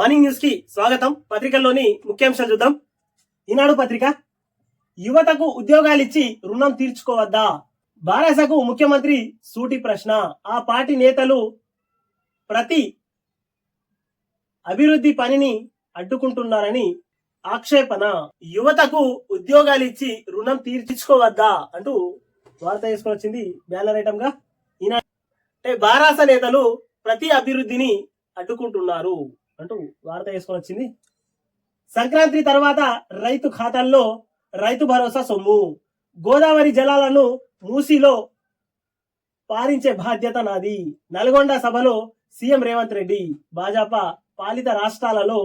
Morning news కి స్వాగతం. పత్రికల్లోని ముఖ్యాంశాలు చూద్దాం. ఈనాడు పత్రిక, యువతకు ఉద్యోగాలిచ్చి రుణం తీర్చుకోవద్దా? బారాసకు ముఖ్యమంత్రి సూటి ప్రశ్న. ఆ పార్టీ నేతలు ప్రతి అభివృద్ధి పనిని అడ్డుకుంటున్నారని ఆక్షేపణ. యువతకు ఉద్యోగాలిచ్చి రుణం తీర్చుకోవద్దా అంటూ వార్త తీసుకొని వచ్చింది బ్యానర్ ఐటమ్ గా. ఈనాడు అంటే బారాస నేతలు ప్రతి అభివృద్ధిని అడ్డుకుంటున్నారు అంటూ వార్త వేసుకొని వచ్చింది. సంక్రాంతి తర్వాత రైతు ఖాతాల్లో రైతు భరోసా సొమ్ము. గోదావరి జలాలను మూసిలో పారించే బాధ్యత నాది. నల్గొండ సభలో సీఎం రేవంత్ రెడ్డి. భాజపా పాలిత రాష్ట్రాలలో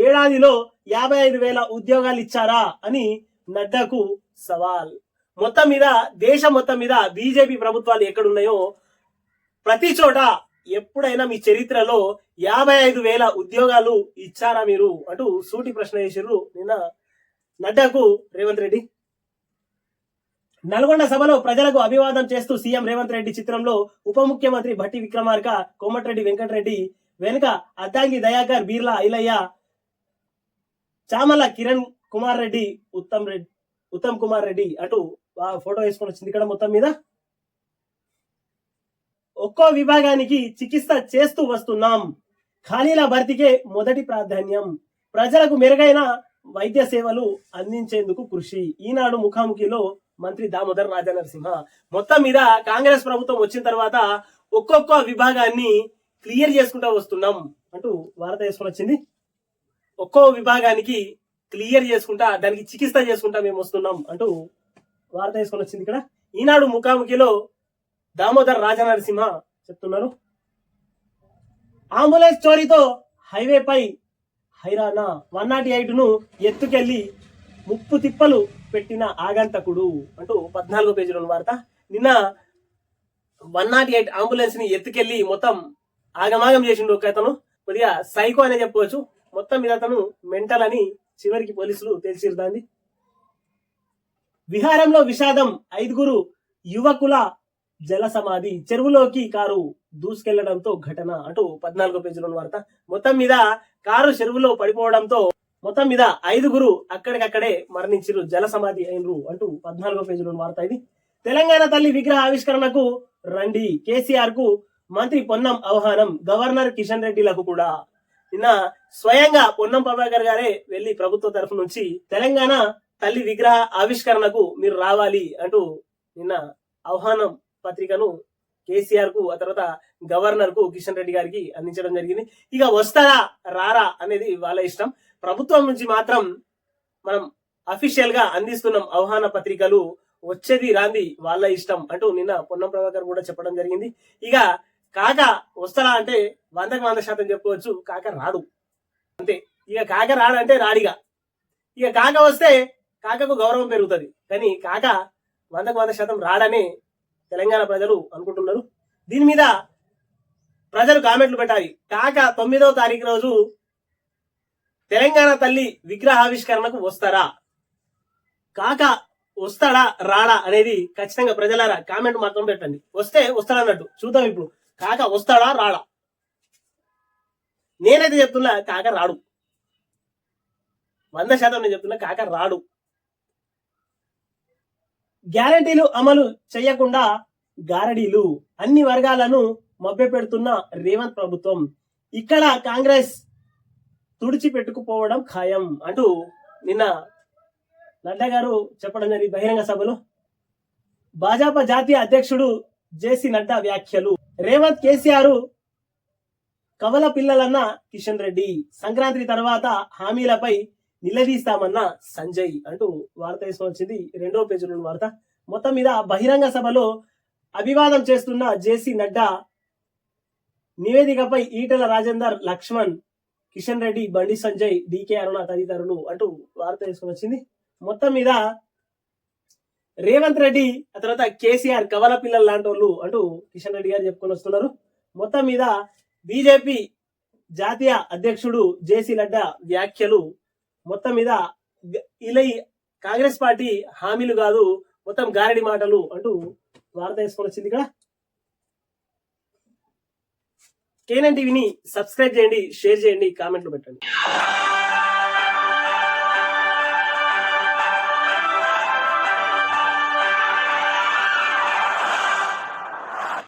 ఏడాదిలో 55,000 ఉద్యోగాలు ఇచ్చారా అని నడ్డాకు సవాల్. మొత్తం మీద దేశం మొత్తం మీద బీజేపీ ప్రభుత్వాలు ఎక్కడున్నాయో ప్రతి చోట ఎప్పుడైనా మీ చరిత్రలో 55,000 ఉద్యోగాలు ఇచ్చారా మీరు అంటూ సూటి ప్రశ్న చేసిర్రు నిన్న నడ్డాకు రేవంత్ రెడ్డి. నల్గొండ సభలో ప్రజలకు అభివాదం చేస్తూ సీఎం రేవంత్ రెడ్డి చిత్రంలో ఉప ముఖ్యమంత్రి భట్టి విక్రమార్క, కోమటిరెడ్డి వెంకటరెడ్డి, వెనుక అద్దంకి దయాకర్, బీర్లా ఐలయ్య, చామల కిరణ్ కుమార్ రెడ్డి, ఉత్తమ్ కుమార్ రెడ్డి అటు ఫోటో వేసుకొని వచ్చింది. ఇక్కడ మొత్తం మీద ఒక్కో విభాగానికి చికిత్స చేస్తూ వస్తున్నాం. ఖాళీల భర్తీకే మొదటి ప్రాధాన్యం. ప్రజలకు మెరుగైన వైద్య సేవలు అందించేందుకు కృషి. ఈనాడు ముఖాముఖిలో మంత్రి దామోదర్ రాజనరసింహ. మొత్తం మీద కాంగ్రెస్ ప్రభుత్వం వచ్చిన తర్వాత ఒక్కొక్క విభాగాన్ని క్లియర్ చేసుకుంటూ వస్తున్నాం అంటూ వార్త వేసుకొని వచ్చింది. ఒక్కో విభాగానికి క్లియర్ చేసుకుంటా, దానికి చికిత్స చేసుకుంటా మేము వస్తున్నాం అంటూ వార్త వేసుకొని వచ్చింది. ఇక్కడ ఈనాడు ముఖాముఖిలో దామోదర్ రాజనరసింహ చెప్తున్నారు. అంబులెన్స్ చోరీతో హైవేపై హైరానా. 108 ను ఎత్తుకెళ్లి ముప్పు తిప్పలు పెట్టిన ఆగంతకుడు అంటూ 14వ పేజీలో వార్త. నిన్న 108 అంబులెన్స్ ని ఎత్తుకెళ్లి మొత్తం ఆగమాగం చేసిండు ఒక అతను. కొద్దిగా సైకో అనే చెప్పవచ్చు. మొత్తం మీద అతను మెంటల్ అని చివరికి పోలీసులు తెలిసిరుదాంది. విహారంలో విషాదం. 5 యువకుల జల సమాధి. చెరువులోకి కారు దూసుకెళ్లడంతో ఘటన అంటూ 14వ పేజీలో వార్త. మొత్తం మీద కారు చెరువులో పడిపోవడంతో మొత్తం మీద 5 అక్కడికక్కడే మరణించారు, జల సమాధి అయినరు అంటూ 14వ పేజీలో వార్త ఇది. తెలంగాణ తల్లి విగ్రహ ఆవిష్కరణకు రండి. కేసీఆర్ కు మంత్రి పొన్నం ఆహ్వానం. గవర్నర్ కిషన్ రెడ్డిలకు కూడా. నిన్న స్వయంగా పొన్నం ప్రభాకర్ గారే వెళ్లి ప్రభుత్వ తరఫు నుంచి తెలంగాణ తల్లి విగ్రహ ఆవిష్కరణకు మీరు రావాలి అంటూ నిన్న ఆహ్వానం పత్రికను కేసీఆర్ కు, ఆ తర్వాత గవర్నర్ కు, కిషన్ రెడ్డి గారికి అందించడం జరిగింది. ఇక వస్తారా రారా అనేది వాళ్ళ ఇష్టం. ప్రభుత్వం నుంచి మాత్రం మనం అఫీషియల్ గా అందిస్తున్నాం ఆహ్వాన పత్రికలు, వచ్చేది రాంది వాళ్ళ ఇష్టం అంటూ నిన్న పొన్నం ప్రభాకర్ కూడా చెప్పడం జరిగింది. ఇక కాక వస్తారా అంటే 100% చెప్పవచ్చు, కాక రాడు అంతే. ఇక కాక రాడంటే రాడిగా. ఇక కాక వస్తే కాకకు గౌరవం పెరుగుతుంది, కానీ కాక 100% రాడనే తెలంగాణ ప్రజలు అనుకుంటున్నారు. దీని మీద ప్రజలు కామెంట్లు పెట్టాలి. కాక 9వ తారీఖు రోజు తెలంగాణ తల్లి విగ్రహావిష్కరణకు వస్తారా, కాక వస్తాడా రాడా అనేది ఖచ్చితంగా ప్రజలారా కామెంట్ మాత్రం పెట్టండి. వస్తే వస్తాడన్నట్టు చూద్దాం. ఇప్పుడు కాక వస్తాడా రాడా? నేనైతే చెప్తున్నా కాక రాడు. 100% నేను చెప్తున్నా కాక రాడు. గ్యారంటీలు అమలు చేయకుండా గారడీలు. అన్ని వర్గాలను మభ్యపెడుతున్న రేవంత్ ప్రభుత్వం. ఇక్కడ కాంగ్రెస్ తుడిచిపెట్టుకుపోవడం ఖాయం అంటూ నిన్న నడ్డా గారు చెప్పడం జరిగింది బహిరంగ సభలో. భాజపా జాతీయ అధ్యక్షుడు జేసీ నడ్డా వ్యాఖ్యలు. రేవంత్ కేసీఆర్ కవల పిల్లలన్న కిషన్ రెడ్డి. సంక్రాంతి తర్వాత హామీలపై నిలదీస్తామన్న సంజయ్ అంటూ వార్త తీసుకొచ్చింది 2వ పేజీలో వార్త. మొత్తం మీద బహిరంగ సభలో అభివాదం చేస్తున్న జేసీ నడ్డా నివేదికపై ఈటెల రాజేందర్, లక్ష్మణ్, కిషన్ రెడ్డి, బండి సంజయ్, డీకే అరుణ తదితరులు అంటూ వార్త తీసుకొని వచ్చింది. మొత్తం మీద రేవంత్ రెడ్డి, ఆ తర్వాత కేసీఆర్ కవల పిల్లలు లాంటి వాళ్ళు అంటూ కిషన్ రెడ్డి గారు చెప్పుకొని వస్తున్నారు. మొత్తం మీద బీజేపీ జాతీయ అధ్యక్షుడు జేసీ నడ్డా వ్యాఖ్యలు. మొత్తం మీద ఇలా కాంగ్రెస్ పార్టీ హామీలు కాదు, మొత్తం గారడి మాటలు అంటూ వార్త వేసుకొని వచ్చింది. ఇక్కడ కేఎన్ఎన్ టీవీని సబ్స్క్రైబ్ చేయండి, షేర్ చేయండి, కామెంట్లు పెట్టండి.